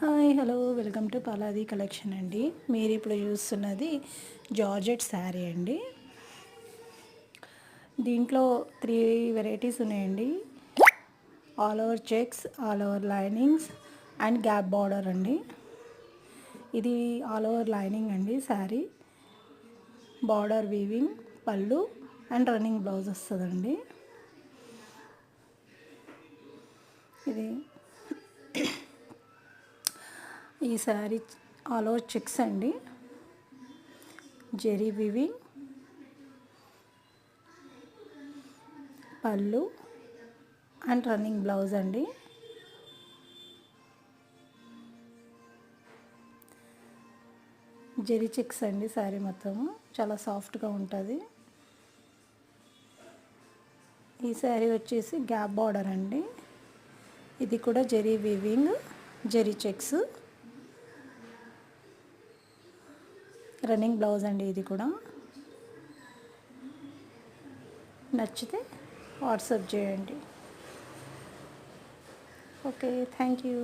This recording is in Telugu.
Hi hello welcome to Paladi collection అండి. మీరు ఇప్పుడు చూస్తున్నది జార్జెట్ శారీ అండి. దీంట్లో 3 వెరైటీస్ ఉన్నాయండి. All over checks, all over linings and gap border అండి. ఇది ఆల్ ఓవర్ లైనింగ్ అండి శారీ. బార్డర్ వీవింగ్, పళ్ళు అండ్ రన్నింగ్ బ్లౌజ్ వస్తుందండి. ఇది ఈ శారీ ఆల్ ఓవర్ చెక్స్ అండి. జెరీ వీవింగ్, పళ్ళు అండ్ రన్నింగ్ బ్లౌజ్ అండి. జెరీ చెక్స్ అండి. శారీ మొత్తము చాలా సాఫ్ట్గా ఉంటుంది. ఈ శారీ వచ్చేసి గ్యాప్ బార్డర్ అండి. ఇది కూడా zari weaving, zari checks, running blouse అండి. ఇది కూడా నచ్చితే వాట్సాప్ చేయండి. Okay, thank you.